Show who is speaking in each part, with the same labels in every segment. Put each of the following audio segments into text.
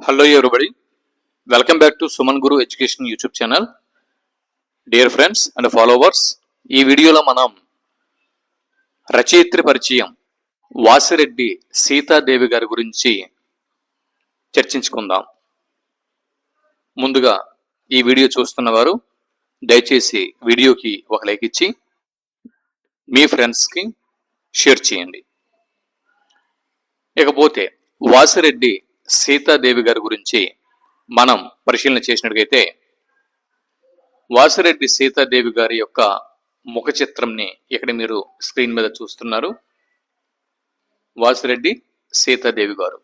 Speaker 1: Hello everybody, welcome back to Suman Guru Education YouTube channel. Dear friends and followers, ఈ వీడియోలో మనం రచయిత్రి పరిచయం వాసిరెడ్డి సీతాదేవి గారి గురించి చర్చించుకుందాం. ముందుగా ఈ వీడియో చూస్తున్న వారు దయచేసి వీడియోకి ఒక లైక్ ఇచ్చి మీ ఫ్రెండ్స్కి షేర్ చేయండి. ఇకపోతే వాసిరెడ్డి సీతాదేవి గారి గురించి మనం పరిశీలన చేసినట్లయితే వాసిరెడ్డి సీతాదేవి గారి యొక్క ముఖ చిత్రంని ఇక్కడ మీరు స్క్రీన్ మీద చూస్తున్నారు. వాసిరెడ్డి సీతాదేవి గారు.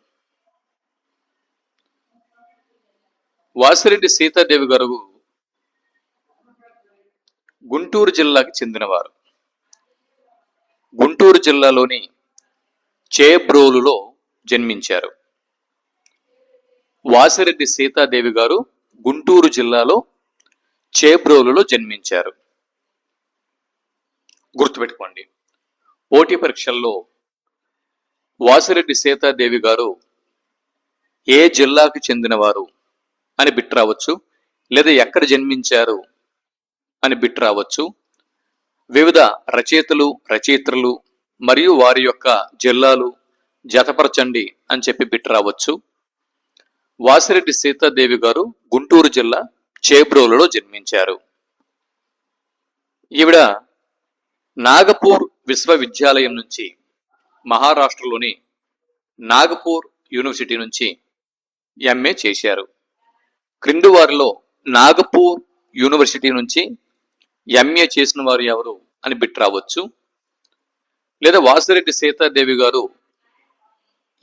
Speaker 1: వాసిరెడ్డి సీతాదేవి గారు గుంటూరు జిల్లాకి చెందినవారు. గుంటూరు జిల్లాలోని చేబ్రోలులో జన్మించారు. వాసిరెడ్డి సీతాదేవి గారు గుంటూరు జిల్లాలో చేబ్రోలులో జన్మించారు. గుర్తుపెట్టుకోండి, పోటీ పరీక్షల్లో వాసిరెడ్డి సీతాదేవి గారు ఏ జిల్లాకు చెందినవారు అని బిట్ రావచ్చు, లేదా ఎక్కడ జన్మించారు అని బిట్ రావచ్చు. వివిధ రచయిత్రులు మరియు వారి యొక్క జిల్లాలు జతపరచండి అని చెప్పి బిట్ రావచ్చు. వాసిరెడ్డి సీతాదేవి గారు గుంటూరు జిల్లా చేబ్రోలులో జన్మించారు. ఈవిడ నాగపూర్ విశ్వవిద్యాలయం నుంచి, మహారాష్ట్రలోని నాగపూర్ యూనివర్సిటీ నుంచి ఎంఏ చేశారు. క్రింది వారిలో నాగపూర్ యూనివర్సిటీ నుంచి ఎంఏ చేసిన వారు ఎవరు అని బిట్ రావచ్చు, లేదా వాసిరెడ్డి సీతాదేవి గారు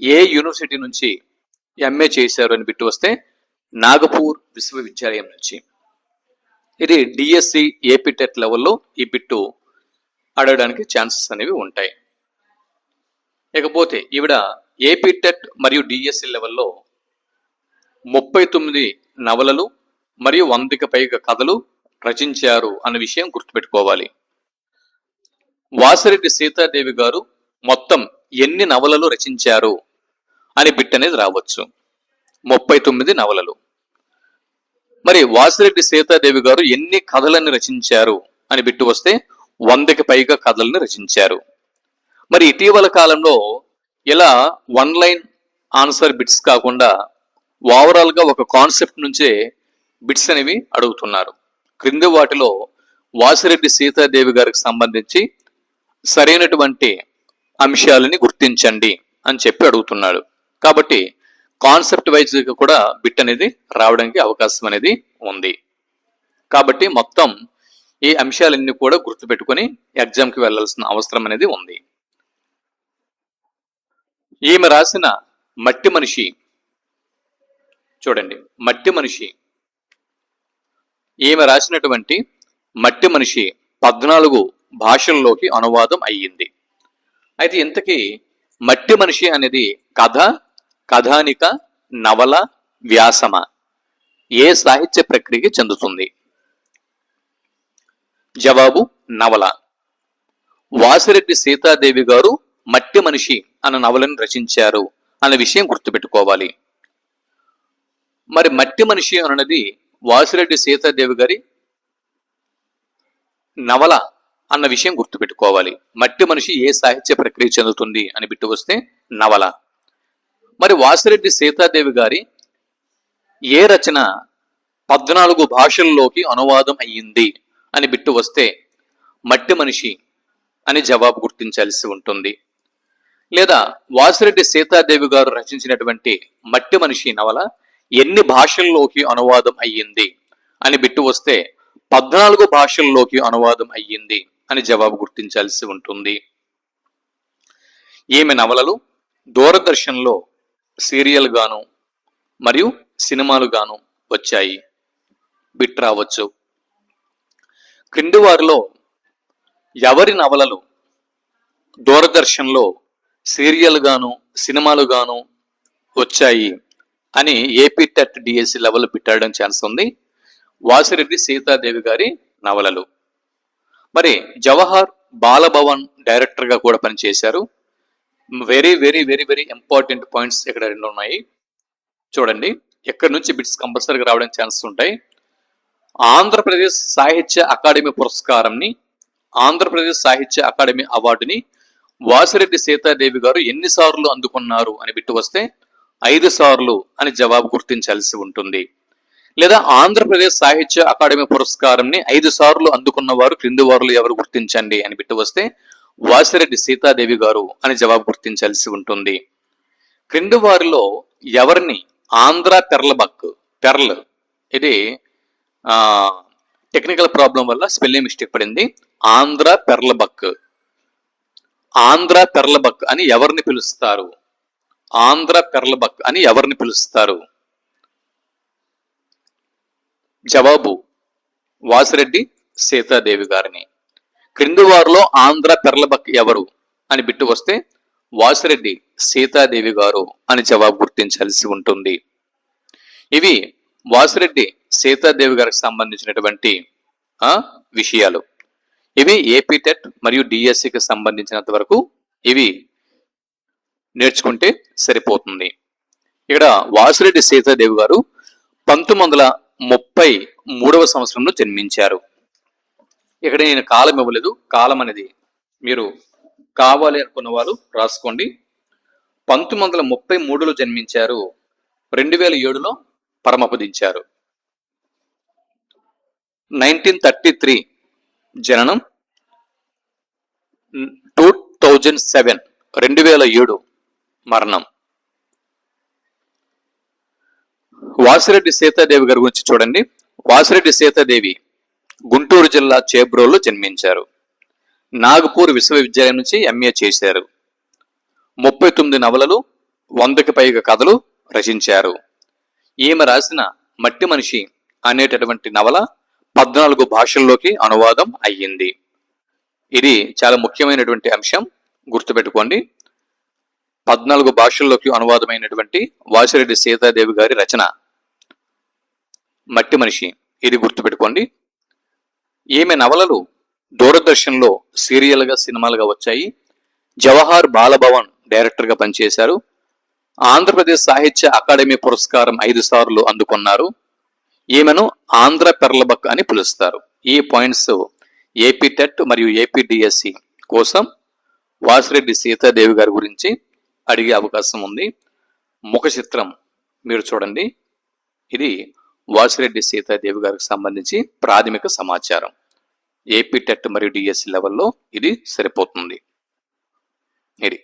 Speaker 1: ఏ యూనివర్సిటీ నుంచి ఎంఏ చేశారు అని బిట్టు వస్తే నాగపూర్ విశ్వవిద్యాలయం నుంచి. ఇది డిఎస్సి ఏపీ టెట్ లెవెల్లో ఈ బిట్టు అడగడానికి ఛాన్సెస్ అనేవి ఉంటాయి. ఇకపోతే ఈవిడ ఏపీ టెట్ మరియు డిఎస్సి లెవెల్లో 39 నవలలు మరియు 100కి పైగా కథలు రచించారు అన్న విషయం గుర్తుపెట్టుకోవాలి. వాసిరెడ్డి సీతాదేవి గారు మొత్తం ఎన్ని నవలలు రచించారు అని బిట్ అనేది రావచ్చు. 39 నవలలు. మరి వాసిరెడ్డి సీతాదేవి గారు ఎన్ని కథలను రచించారు అని బిట్టు వస్తే 100కి పైగా కథలను రచించారు. మరి ఇటీవల కాలంలో ఇలా 1 లైన్ ఆన్సర్ బిట్స్ కాకుండా ఓవరాల్ గా ఒక కాన్సెప్ట్ నుంచే బిట్స్ అనేవి అడుగుతున్నారు. క్రింది వాటిలో వాసిరెడ్డి సీతాదేవి గారికి సంబంధించి సరైనటువంటి అంశాలని గుర్తించండి అని చెప్పి అడుగుతున్నాడు. కాబట్టి కాన్సెప్ట్ వైజ్ కూడా బిట్ అనేది రావడానికి అవకాశం అనేది ఉంది. కాబట్టి మొత్తం ఈ అంశాలన్నీ కూడా గుర్తుపెట్టుకుని ఎగ్జామ్కి వెళ్లాల్సిన అవసరం అనేది ఉంది. ఈమె రాసిన మట్టి మనిషి చూడండి, మట్టి మనిషి, ఈమె రాసినటువంటి మట్టి మనిషి 14 భాషల్లోకి అనువాదం అయ్యింది. అయితే ఇంతకీ మట్టి మనిషి అనేది కథ, కథానిక, నవల, వ్యాసమ ఏ సాహిత్య ప్రక్రియకి చెందుతుంది? జవాబు నవల. వాసిరెడ్డి సీతాదేవి గారు మట్టి మనిషి అన్న నవలను రచించారు అన్న విషయం గుర్తుపెట్టుకోవాలి. మరి మట్టి మనిషి అన్నది వాసిరెడ్డి సీతాదేవి గారి నవల అన్న విషయం గుర్తుపెట్టుకోవాలి. మట్టి మనిషి ఏ సాహిత్య ప్రక్రియ చెందుతుంది అని బిట్టు వస్తే నవల. మరి వాసిరెడ్డి సీతాదేవి గారి ఏ రచన 14 భాషల్లోకి అనువాదం అయ్యింది అని బిట్టు వస్తే మట్టి మనిషి అని జవాబు గుర్తించాల్సి ఉంటుంది. లేదా వాసిరెడ్డి సీతాదేవి గారు రచించినటువంటి మట్టి మనిషి నవల ఎన్ని భాషల్లోకి అనువాదం అయ్యింది అని బిట్టు వస్తే 14 భాషల్లోకి అనువాదం అయ్యింది అని జవాబు గుర్తించాల్సి ఉంటుంది. ఈమె నవలలు దూరదర్శన్లో సీరియల్ గాను మరియు సినిమాలు గాను వచ్చాయి. బిట్ రావచ్చు. క్రింది వారిలో ఎవరి నవలలు దూరదర్శన్లో సీరియల్ గాను సినిమాలు గాను వచ్చాయి అని ఏపీ టెట్ డిఎస్సి లెవెల్ పెట్టడం ఛాన్స్ ఉంది? వాసిరెడ్డి సీతాదేవి గారి నవలలు. మరి జవహర్ బాలభవన్ డైరెక్టర్గా కూడా పనిచేశారు. Very very very very important points ఇక్కడ 2 ఉన్నాయి. చూడండి, ఎక్కడి నుంచి బిట్స్ కంపల్సరీగా రావడానికి ఛాన్సెస్ ఉంటాయి. ఆంధ్రప్రదేశ్ సాహిత్య అకాడమీ పురస్కారంని, ఆంధ్రప్రదేశ్ సాహిత్య అకాడమీ అవార్డుని వాసిరెడ్డి సీతాదేవి గారు ఎన్నిసార్లు అందుకున్నారు అని బిట్టు వస్తే 5 సార్లు అని జవాబు గుర్తించాల్సి ఉంటుంది. లేదా ఆంధ్రప్రదేశ్ సాహిత్య అకాడమీ పురస్కారంని 5 సార్లు అందుకున్న వారు క్రింది వారులు ఎవరు గుర్తించండి అని బిట్టు వస్తే వాసిరెడ్డి సీతాదేవి గారు అని జవాబు గుర్తించాల్సి ఉంటుంది. క్రింది వారిలో ఎవరిని ఆంధ్ర పెర్ల్ ఇది టెక్నికల్ ప్రాబ్లం వల్ల స్పెల్లింగ్ మిస్టేక్ పడింది. ఆంధ్ర పెర్లబక్ అని ఎవరిని పిలుస్తారు? ఆంధ్ర పెర్లబక్ అని ఎవరిని పిలుస్తారు? జవాబు వాసిరెడ్డి సీతాదేవి గారిని. క్రింది వారిలో ఆంధ్ర పెర్లబక్ ఎవరు అని బిట్టు వస్తే వాసిరెడ్డి సీతాదేవి గారు అని జవాబు గుర్తించాల్సి ఉంటుంది. ఇవి వాసిరెడ్డి సీతాదేవి గారికి సంబంధించినటువంటి విషయాలు. ఇవి ఏపీ టెట్ మరియు డిఎస్సికి సంబంధించినంత వరకు ఇవి నేర్చుకుంటే సరిపోతుంది. ఇక్కడ వాసిరెడ్డి సీతాదేవి గారు 1933వ సంవత్సరంలో జన్మించారు. ఇక్కడ నేను కాలం ఇవ్వలేదు, కాలం అనేది మీరు కావాలి అనుకున్న వాళ్ళు రాసుకోండి. 1933లో జన్మించారు, 2007లో పరమపదించారు. 1933 జననం, 2007 2007 మరణం. వాసిరెడ్డి సీతాదేవి గారి గురించి చూడండి. వాసిరెడ్డి సీతాదేవి గుంటూరు జిల్లా చేబ్రోల్లో జన్మించారు. నాగపూర్ విశ్వవిద్యాలయం నుంచి ఎంఏ చేశారు. 39 నవలలు, 100కి పైగా కథలు రచించారు. ఈమె రాసిన మట్టి మనిషి అనేటటువంటి నవల 14 భాషల్లోకి అనువాదం అయ్యింది. ఇది చాలా ముఖ్యమైనటువంటి అంశం, గుర్తుపెట్టుకోండి. 14 భాషల్లోకి అనువాదమైనటువంటి వాసిరెడ్డి సీతాదేవి గారి రచన మట్టి మనిషి, ఇది గుర్తుపెట్టుకోండి. ఈమె నవలలు దూరదర్శన్లో సీరియల్గా, సినిమాలుగా వచ్చాయి. జవహర్ బాలభవన్ డైరెక్టర్గా పనిచేశారు. ఆంధ్రప్రదేశ్ సాహిత్య అకాడమీ పురస్కారం 5 సార్లు అందుకున్నారు. ఈమెను ఆంధ్ర పెర్లబక్ అని పిలుస్తారు. ఈ పాయింట్స్ ఏపీ టెట్ మరియు ఏపీ డిఎస్సి కోసం వాసిరెడ్డి సీతాదేవి గారి గురించి అడిగే అవకాశం ఉంది. ముఖ చిత్రం మీరు చూడండి. ఇది వాసిరెడ్డి సీతాదేవి గారికి సంబంధించి ప్రాథమిక సమాచారం. ఏపీ టెట్ మరియు డిఎస్సి లెవెల్లో ఇది సరిపోతుంది. ఇది